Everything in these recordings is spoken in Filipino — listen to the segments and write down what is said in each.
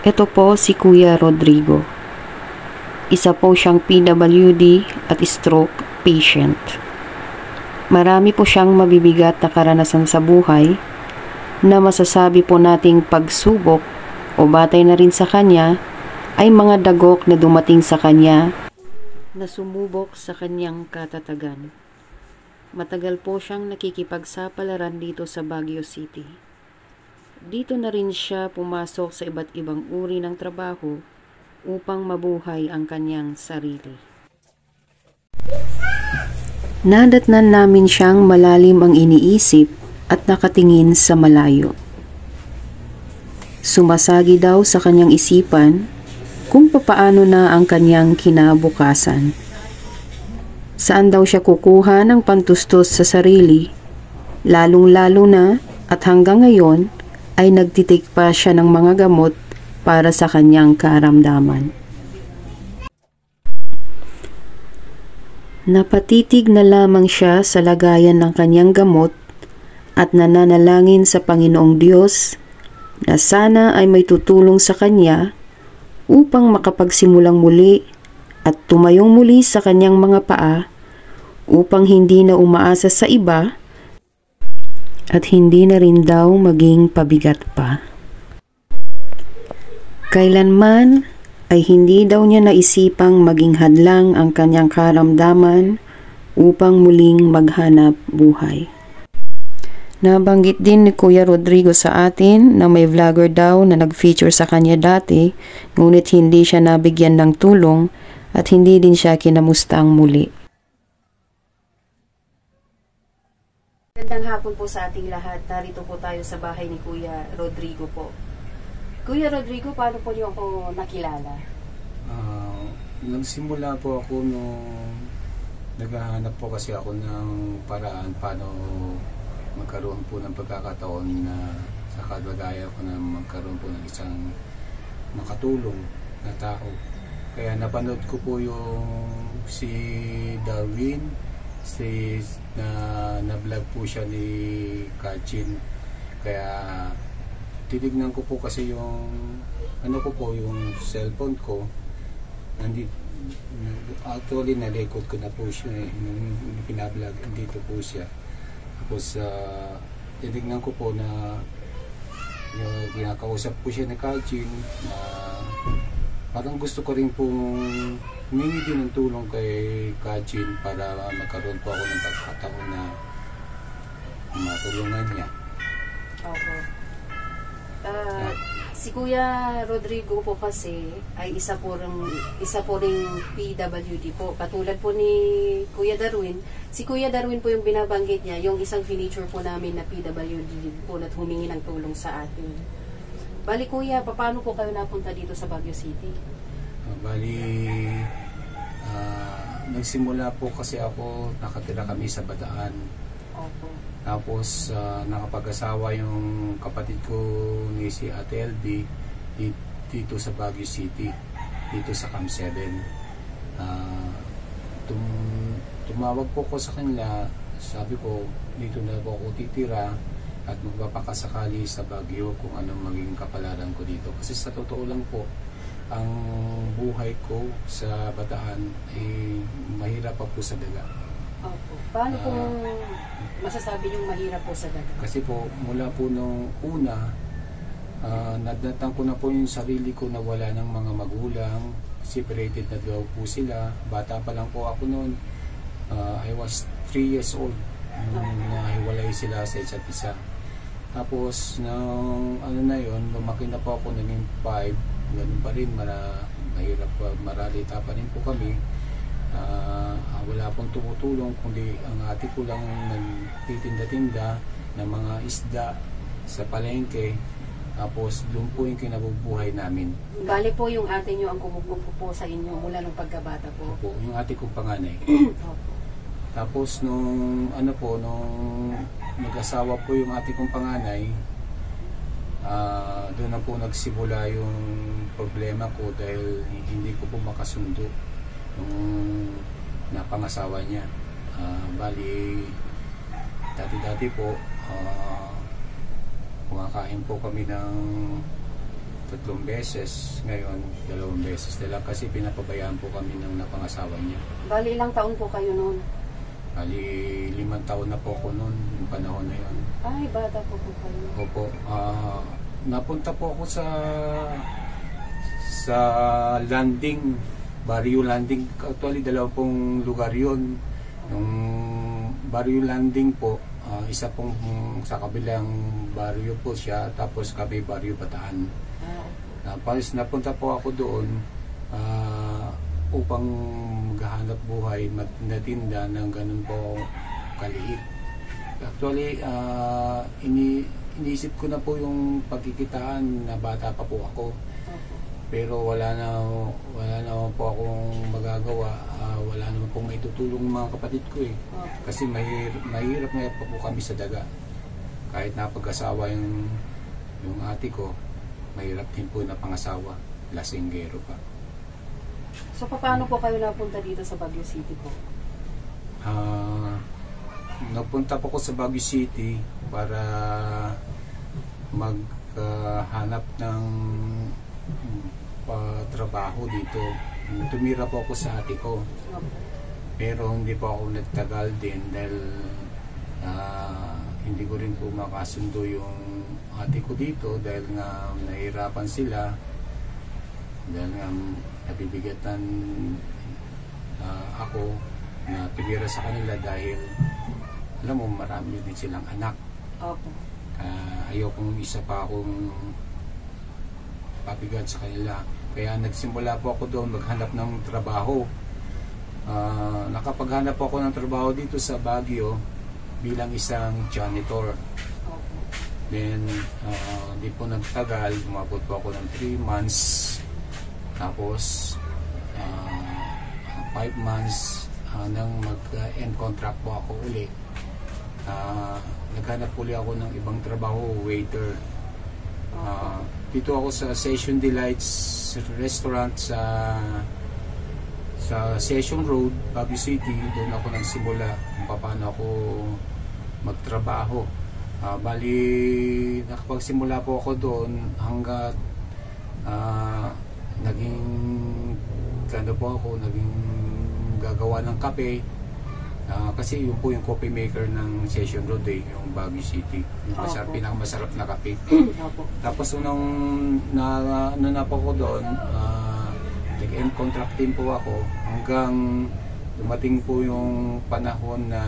Ito po si Kuya Rodrigo. Isa po siyang PWD at stroke patient. Marami po siyang mabibigat na karanasan sa buhay na masasabi po nating pagsubok o batay na rin sa kanya ay mga dagok na dumating sa kanya na sumubok sa kanyang katatagan. Matagal po siyang nakikipagsapalaran dito sa Baguio City. Dito na rin siya pumasok sa iba't ibang uri ng trabaho upang mabuhay ang kanyang sarili. Nadatnan namin siyang malalim ang iniisip at nakatingin sa malayo. Sumasagi daw sa kanyang isipan kung papaano na ang kanyang kinabukasan. Saan daw siya kukuha ng pantustos sa sarili, lalong-lalo na at hanggang ngayon ay nagtitik pa siya ng mga gamot para sa kanyang karamdaman. Napatitig na lamang siya sa lagayan ng kanyang gamot at nananalangin sa Panginoong Diyos na sana ay may tutulong sa kanya upang makapagsimulang muli at tumayong muli sa kanyang mga paa upang hindi na umaasa sa iba at hindi na rin daw maging pabigat pa. Kailanman ay hindi daw niya naisipang maging hadlang ang kanyang karamdaman upang muling maghanap buhay. Nabanggit din ni Kuya Rodrigo sa atin na may vlogger daw na nag-feature sa kanya dati, ngunit hindi siya nabigyan ng tulong at hindi din siya kinamustang muli. Magandang hapon po sa ating lahat. Narito po tayo sa bahay ni Kuya Rodrigo po. Kuya Rodrigo, paano po niyo ako nakilala? Nagsimula po ako nung naghahanap po kasi ako ng paraan paano magkaroon po ng pagkakataon na sa kalagayan ko na magkaroon po ng isang makatulong na tao. Kaya napanood ko po yung si Darwin, na-vlog po siya ni Kachin. Kaya titignan ko po kasi yung yung cellphone ko. Actually nalikod ko na po siya nung pinablog, dito po siya. Tapos titignan ko po na kinakausap po siya ni Kachin na parang gusto ko rin pong humingi din ng tulong kay Kachin para magkaroon po ako ng pagkakataon na matulungan niya. Okay. Si Kuya Rodrigo po kasi ay isa po ring PWD po. Katulad po ni Kuya Darwin. Si Kuya Darwin po yung binabanggit niya, yung isang feature po namin na PWD po na humingi ng tulong sa atin. Bali Kuya, paano po kayo napunta dito sa Baguio City? Nagsimula po kasi ako, nakatira kami sa Bataan. Opo. Tapos nakapag-asawa yung kapatid ko ni si Ate LB dito sa Baguio City, dito sa Camp 7. Tumawag po ko sa kanila, sabi ko dito na po ako titira at magpapakasakali sa Baguio kung anong magiging kapalaran ko dito. Kasi sa totoo lang po, ang buhay ko sa Bataan ay mahirap pa po sa daga. Opo. Paano po masasabi yung mahirap po sa dagat? Kasi po, mula po nung una, nadatang ko na po yung sarili ko na wala ng mga magulang, separated na daw po sila. Bata pa lang po ako noon. I was 3 years old nung nahiwalay sila sa isa't isa. Tapos, nung lumaki na po ako, naging 5, ganun pa rin, mahirap, maralita pa rin po kami. Wala pong tumutulong kundi ang ate ko lang nagtitinda-tinda ng mga isda sa palengke. Tapos doon po yung kinabubuhay namin. Bale po yung ate nyo ang kumukupo po sa inyo mula nung pagkabata po? Opo, yung ate kong panganay. Tapos nung nag-asawa po yung ate kong panganay, doon na po nagsimula yung problema ko dahil hindi ko po makasundo nung napangasawa niya. Bali, dati-dati po, kumakain po kami ng 3 beses. Ngayon, 2 beses na lang kasi pinapabayaan po kami ng napangasawa niya. Bali, ilang taon po kayo noon? Bali, 5 taon na po ako noon, yung panahon na yun. Ay, bata po po kayo. Opo. Napunta po ako sa landing, Barrio Landing. Actually, 2 lugar yun. Yung Barrio Landing po, isa pong sa kabilang barrio po siya, tapos kami Barrio Bataan. Tapos napunta po ako doon upang maghahanap buhay, natinda ng ganun po kaliit. Actually, iniisip ko na po yung pagkikitaan na bata pa po ako. Pero wala na po akong magagawa. Wala naman pong maitutulong ng mga kapatid ko eh. Kasi mahirap pa po kami sa daga. Kahit napag-asawa yung ate ko, mahirap din po na pangasawa. Lasinggero pa. So, paano po kayo napunta dito sa Baguio City po? Napunta po ko sa Baguio City para maghanap ng trabaho dito. Tumira po ako sa ate ko. Pero hindi po ako nagtagal din dahil hindi ko rin po makasundo yung ate ko dito dahil nga nahihirapan sila. Dahil nga nabibigatan ako na tumira sa kanila dahil alam mo marami din silang anak. Ayokong isa pa akong pabigat sa kanila. Kaya nagsimula po ako doon maghanap ng trabaho. Nakapaghanap po ako ng trabaho dito sa Baguio bilang isang janitor. Then, di po nagtagal, umabot po ako ng 3 months. Tapos, 5 months nang mag-end contract po ako uli. Naghanap uli ako ng ibang trabaho, waiter. Dito ako sa Session Delights Restaurant sa Session Road, Baguio City. Doon ako nagsimula kung paano ako magtrabaho. Bali, nakapagsimula po ako doon hanggat naging gagawa ng kape. Kasi yun po yung coffee maker ng Session Road yung Baguio City. Yung pinakamasarap na kape. Tapos nung na po ako doon, nag-end contract din po ako hanggang dumating po yung panahon na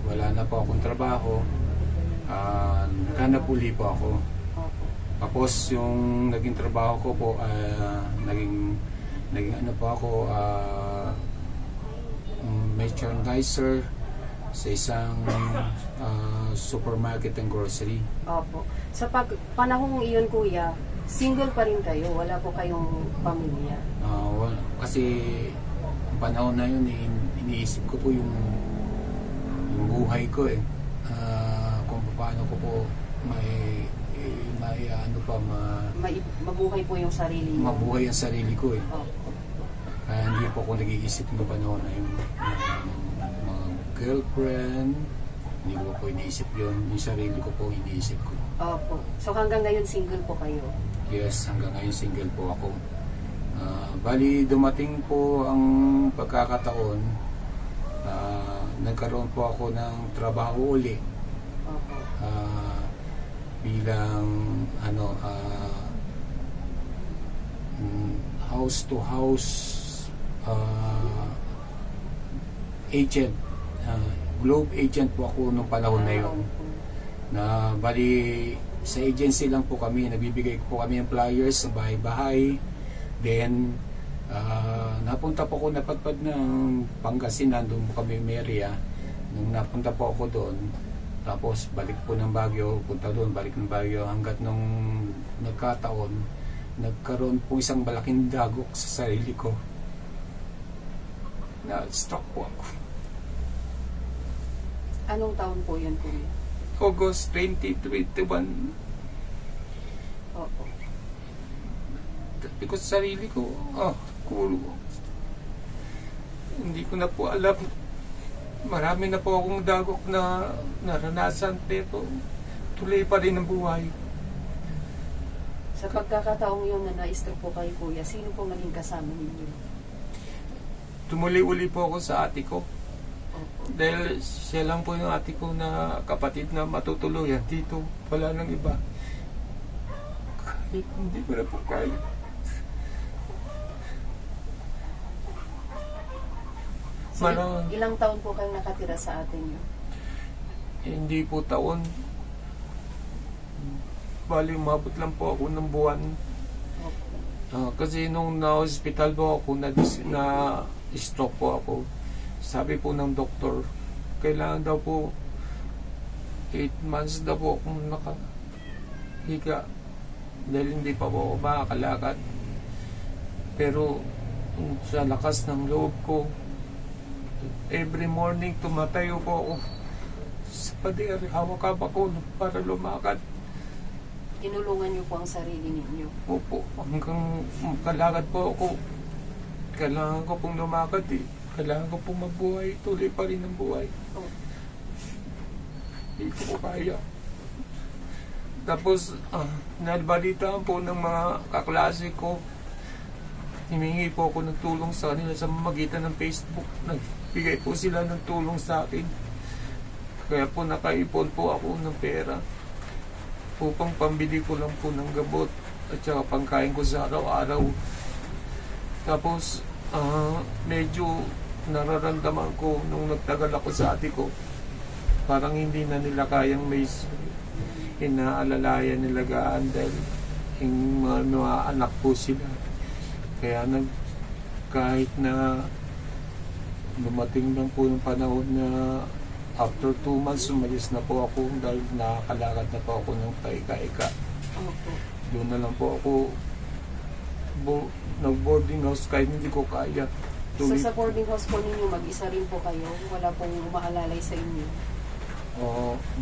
wala na po akong trabaho. Naghanap uli po ako. Tapos yung naging trabaho ko po, naging ano po ako, merchandiser sa isang supermarket and grocery. Opo. Sa panahong iyon, kuya, single pa rin kayo? Wala po kayong pamilya? Kasi ang panahon na yun, iniisip ko po yung buhay ko eh. Kung paano ko po mabuhay po yung sarili mo. Mabuhay ang sarili ko eh. Kaya hindi po ako nag-iisip ng panahon na yung mga girlfriend. Hindi ko po iniisip yun. Yung sarili ko po iniisip ko. Opo. So hanggang ngayon single po kayo? Yes, hanggang ngayon single po ako. Bali dumating po ang pagkakataon, nagkaroon po ako ng trabaho uli. Opo. Bilang house to house agent, globe agent po ako nung panahon na yun. Na bali sa agency lang po kami, nabibigay po kami ng flyers sa bahay-bahay. Then napunta po ako, napadpad ng Pangasinan, doon po kami Meria. Nung napunta po ako doon, tapos balik po ng Baguio, punta doon, balik ng Baguio, hanggat nung nagkataon, nagkaroon po isang malaking dagok sa sarili ko. Na-stroke po ako. Anong taon po yun, kuya? August 2021. Opo. Sabi ko sa sarili ko, cool. Hindi ko na po alam. Marami na po akong dagok na naranasan, pero tuloy pa rin ang buhay. Sa pagkakataong yun na na-stroke po kay kuya, sino po naging kasama ninyo? Tumuli-uli po ako sa ate ko. Opo. Dahil siya lang po yung ate ko na kapatid na matutuluyan dito. Wala nang iba. Hindi ko na po kaya. So, ilang taon po kayong nakatira sa atin niyo? Hindi po taon. Bali, umabot lang po ako ng buwan. Kasi nung na-hospital po ako, na-stroke po ako. Sabi po ng doktor, kailangan daw po 8 months daw po akong nakahiga. Dahil hindi pa po ako makakalakad. Pero sa lakas ng loob ko, every morning tumatayo po ako sa pader, hawak-hawak ko para lumakad. Tinulungan niyo po ang sarili ninyo? Opo, hanggang makalakad po ako. Kailangan ko pong lumakad eh. Kailangan ko pong mabuhay. Tuloy pa rin ang buhay. Oh. Hindi ko kaya. Tapos, nabalitaan po ng mga kaklase ko. Himingi po ako ng tulong sa kanila sa magitan ng Facebook. Nagbigay po sila ng tulong sa akin. Kaya po nakaipon po ako ng pera. Upang pambili ko lang po ng gamot at saka pangkain ko sa araw-araw. Tapos, medyo nararamdaman ko nung nagtagal ako sa ate ko, parang hindi na nila kayang may inaalalayan nilagaan dahil yung mga anak po sila. Kaya kahit na dumating lang po yung panahon na after 2 months, umalis na po ako dahil nakakalakad na po ako ng paika-ika. Okay. Doon na lang po ako nag-boarding house kahit hindi ko kaya. So sa boarding house po ninyo, mag-isa rin po kayo? Wala pong umaalalay sa inyo?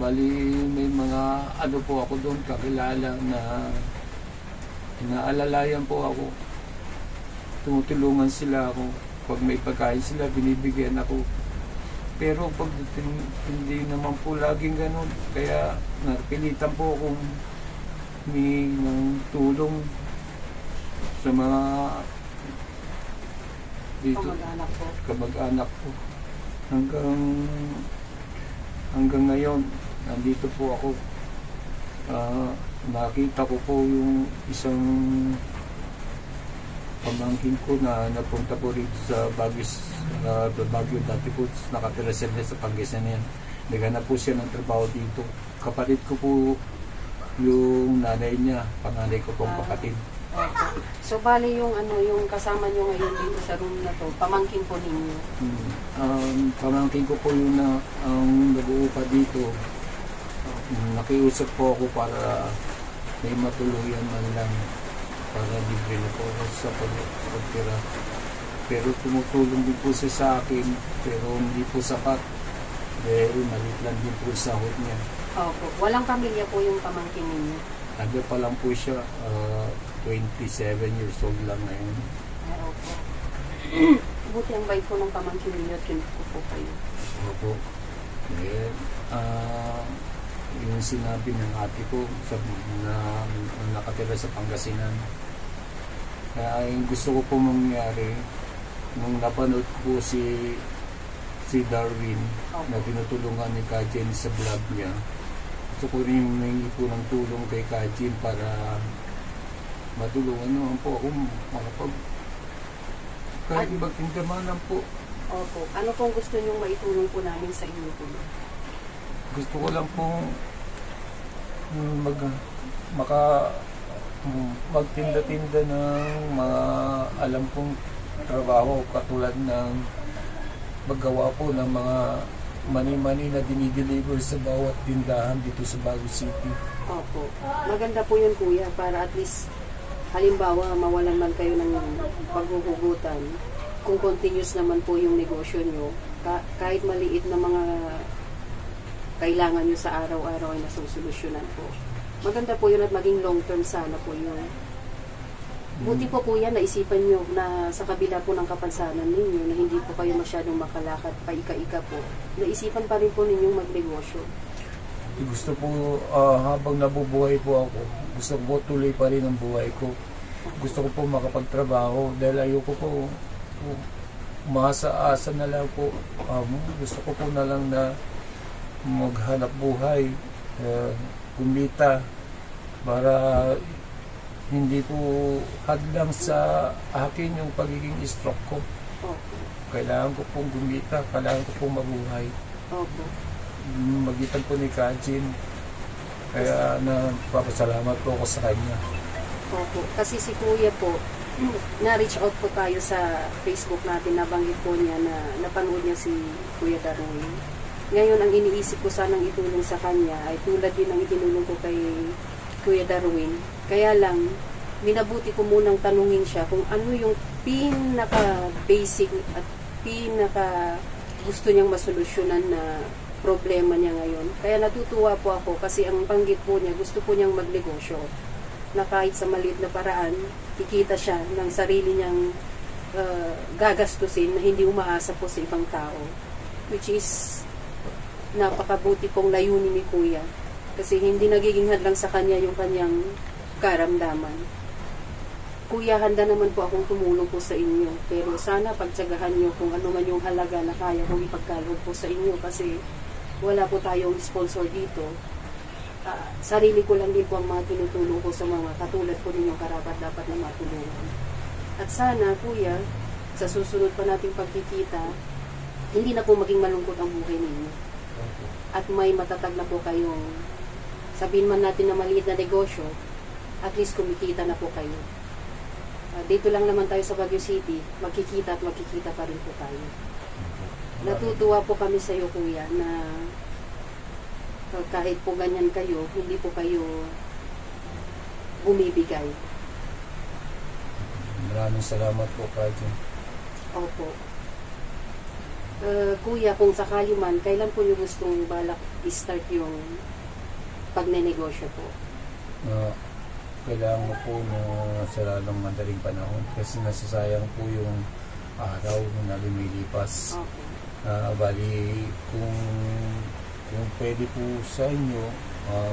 Bali may mga po ako doon kakilala na inaalalayan po ako. Tumutulungan sila ako. Pag may pagkain sila, binibigyan ako. Pero pag hindi naman po laging ganun, kaya napilitan po akong humingi ng tulong sa mga dito, kamag-anak po. Hanggang ngayon, nandito po ako. Nakita ko po yung isang pamangkin ko na napunta po rito sa Baguio dati po, nakatira siya sa Pangasinan. Naghanap po siya ng trabaho dito. Kapatid ko po yung nanay niya, panganay ko pong kapatid. Okay. So bali yung yung kasama niyo ngayon dito sa room na to, pamangkin po ninyo? Pamangkin ko po yung ang nag-uupa dito. Nakiusap po ako para may matuluyan man lang, para libre na po ako sa pagtira. Pero tumutulong din po siya sa akin, pero hindi po sapat dahil maliit lang din po sa sahod niya. Opo. Walang pamilya po yung pamangkin ninyo? Ano pa lang po siya, 27 years old lang ngayon. Opo. Buti ang bait po ng pamangkin ninyo at kinuko po kayo. Opo. Dahil, yung sinabi ng ate ko na nakatira sa Pangasinan. Kaya yung gusto ko po mangyari, nung napanood ko si Darwin na tinutulungan ni Kajin sa vlog niya, gusto ko rin humingi po ng tulong kay Kajin para matulungan naman po ako kahit magtindamanan po. Opo. Ano pong gusto niyong maitulong po namin sa inyo po? Gusto ko lang pong magtinda-tinda ng mga alam kong trabaho katulad ng maggawa po ng mga mani-mani na dinideliver sa bawat tindahan dito sa Baguio City. Opo. Maganda po yun kuya para at least halimbawa mawalan man kayo ng paghuhugutan, kung continuous naman po yung negosyo nyo, kahit maliit na mga kailangan nyo sa araw-araw ay nasusolusyonan po. Maganda po yun at maging long-term sana po yun. Buti po kuya, naisipan nyo na sa kabila po ng kapansanan ninyo na hindi po kayo masyadong makalakad, paika-ika po, naisipan pa rin po ninyong magnegosyo. gusto po habang nabubuhay po ako, gusto ko po tuloy pa rin ang buhay ko. Gusto ko po makapagtrabaho dahil ayoko po umasa-asa na lang po. Gusto ko po na lang na maghanap buhay, kumita para hindi po hadlang sa akin yung pagiging stroke ko. Kailangan ko pong gumita, kailangan ko pong mabuhay. Magitan po ni Kajin. Kaya napapasalamat po ako sa kanya. Opo. Kasi si Kuya po, na-reach out po tayo sa Facebook natin, nabanggit po niya na napanood niya si Kuya Darwin. Ngayon, ang iniisip ko sanang itulong sa kanya ay tulad din ang itinulong ko kay Kuya Darwin. Kaya lang, minabuti ko munang tanungin siya kung ano yung pinaka-basic at pinaka-gusto niyang masolusyonan na problema niya ngayon. Kaya natutuwa po ako kasi ang banggit po niya, gusto po niyang magnegosyo na kahit sa maliit na paraan, kikita siya ng sarili niyang gagastusin na hindi umaasa po sa ibang tao. Which is, napakabuti pong layunin ni Kuya. Kasi hindi nagiging hadlang sa kanya yung kanyang karamdaman. Kuya, handa naman po akong tumulong po sa inyo. Pero sana pagtsagahan nyo kung ano man yung halaga na kaya kong ipagkaloob po sa inyo. Kasi wala po tayong sponsor dito. Sarili ko lang din po ang mga tinutulong ko sa mga katulad po ninyong karapat-dapat na matulungan. At sana, Kuya, sa susunod pa nating pagkikita, hindi na po maging malungkot ang buhay ninyo. At may matatag na po kayong, sabihin man natin na maliit na negosyo, at least kumikita na po kayo. Dito lang naman tayo sa Baguio City, magkikita at magkikita pa rin po tayo. Natutuwa po kami sa iyo, Kuya, na kahit po ganyan kayo, hindi po kayo bumibigay. Maraming salamat po, Kajin. Opo. Kuya, kung sakali man, kailan po niyo gustong balak i-start yung pagnenegosyo po? Kailangan mo po na sa lalong madaling panahon kasi nasasayang po yung araw na lumilipas. Okay. Bali, kung pwede po sa inyo,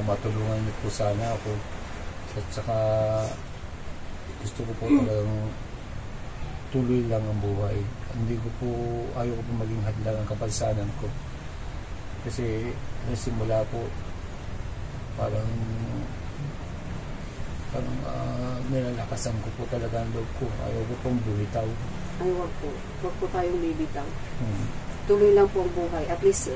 matulungan niyo po sana ako. At saka gusto ko po talagang tuloy lang ang buhay. Hindi ko po, ayaw ko po maging hadlang ang kapansanan ko. Kasi simula po, parang nilalakasan ko po talaga ang loob ko. Ayaw ko pong bumitaw. Ay, wag po. Wag po tayong bibitaw. Tuloy lang po ang buhay. At least,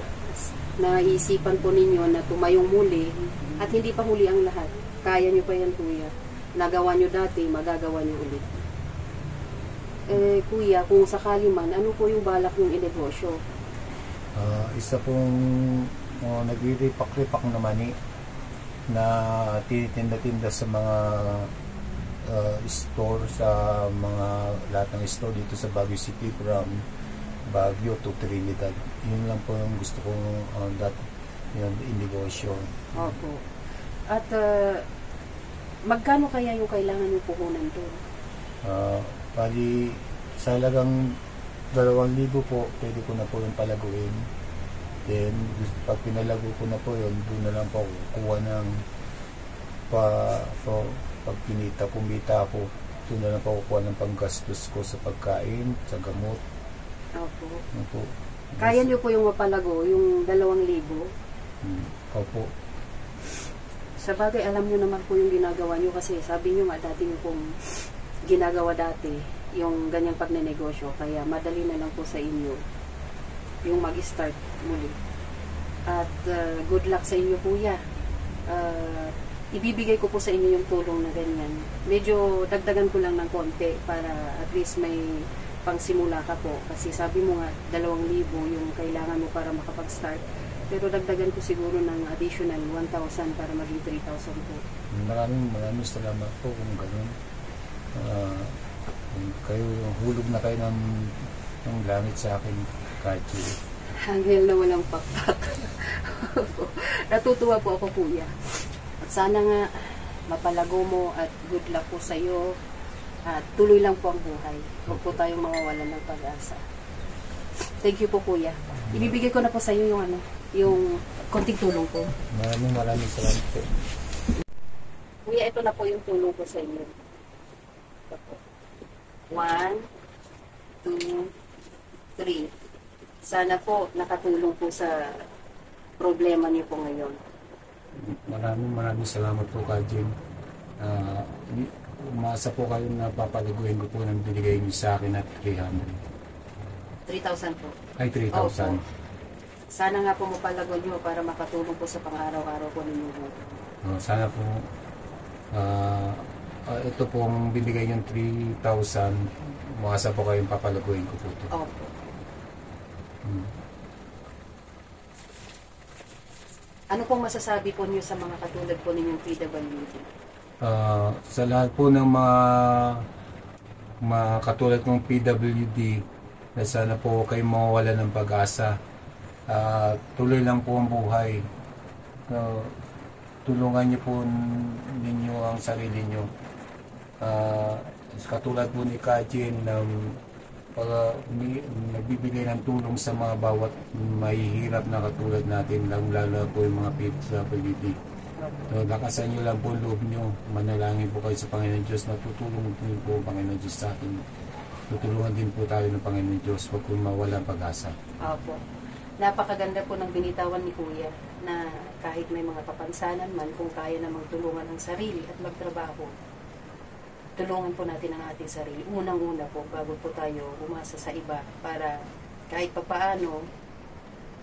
naisipan po ninyo na tumayong muli at hindi pa huli ang lahat. Kaya nyo pa yan, Kuya. Nagawa nyo dati, magagawa nyo ulit. Kuya, kung sakali man, ano po yung balak yung inegosyo? Isa pong nagre-repack-repack na mani na tinitinda-tinda sa mga store, sa mga lahat ng store dito sa Baguio City from Baguio to Trinidad. Yun lang po yung gusto kong yung inegosyo. Opo. At magkano kaya yung kailangan yung puhunan doon? Bali, sa halagang 2,000 po, pwede ko na po yung palaguin. Then, pag pinalago ko na po yun, doon na lang po ako kukuha ng pag kumita ako, doon na lang po kukuha ng panggastos ko sa pagkain, sa gamot. Opo. Kaya nyo po yung mapalago, yung 2,000? Opo. Sa bagay, alam nyo naman po yung ginagawa nyo kasi sabi nyo nga dati nyo pong ginagawa dati yung ganyang pagnenegosyo. Kaya madali na lang po sa inyo yung mag-start muli. At good luck sa inyo, Kuya. Ibibigay ko po sa inyo yung tulong na ganyan. Medyo dagdagan ko lang ng konti para at least may pangsimula ka po. Kasi sabi mo nga, 2,000 yung kailangan mo para makapag-start. Pero dagdagan ko siguro ng additional 1,000 para maging 3,000 po. Maraming salamat po kung gano'n. Kayo, hulog na kayo ng langit sa akin, Kachi. Anghel na walang pakpak. Natutuwa po ako, Kuya. At sana nga mapalago mo at good luck po sa iyo. At tuloy lang po ang buhay. Huwag po tayong mawawalan ng pag-asa. Thank you po, Kuya. Ibibigay ko na po sa iyo yung yung konting tulong ko. Maraming salamat po. Kuya, ito na po yung tulong ko sa inyo. 1, 2, 3. Sana po nakatulong po sa problema niyo po ngayon. Maraming salamat po, Kajin. Umasa po kayo na papalaguin ko po ng binigay niyo sa akin at 300. 3,000 po. Ay, 3,000. Opo. Sana nga po mapalago niyo para makatulong po sa pang-araw-araw po ninyo. Sana po ito pong bibigay yung 3,000, umasa po kayong papalaguin ko po ito. Opo. Ano pong masasabi po niyo sa mga katulad po ninyong PWD? Sa lahat po ng mga katulad ng PWD, na sana po kayo mawawala ng pag-asa. Tuloy lang po ang buhay. Tulungan niyo po ninyo ang sarili niyo. Katulad po ni Kajin na nagbibigay ng tulong sa mga bawat mahihirap na katulad natin, lalo po yung mga PWD. Lakasan niyo lang po ang loob niyo. Manalangin po kayo sa Panginoon Diyos. Natutulong din po ang Panginoon Diyos sa atin. Tutulungan din po tayo ng Panginoon Diyos. Huwag po mawala ang pag-asa. Opo. Napakaganda po ng binitawan ni Kuya na kahit may mga kapansanan man, kung kaya namang tulungan ang sarili at magtrabaho, tulungan po natin ang ating sarili. Unang-una po, bago po tayo umasa sa iba para kahit papaano,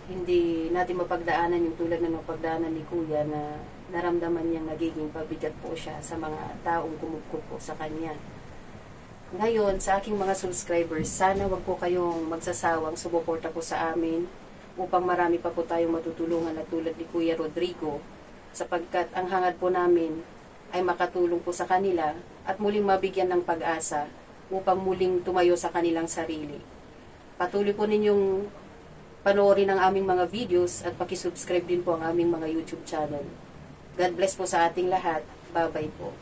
hindi natin mapagdaanan yung tulad na mapagdaanan ni Kuya na naramdaman niyang nagiging pabigat po siya sa mga taong kumupkup po sa kanya. Ngayon, sa aking mga subscribers, sana wag po kayong magsasawang sumuporta po sa amin upang marami pa po tayong matutulungan na tulad ni Kuya Rodrigo, sapagkat ang hangad po namin ay makatulong po sa kanila at muling mabigyan ng pag-asa upang muling tumayo sa kanilang sarili. Patuloy po ninyong panoorin ang aming mga videos at pakisubscribe din po ang aming mga YouTube channel. God bless po sa ating lahat. Bye-bye po.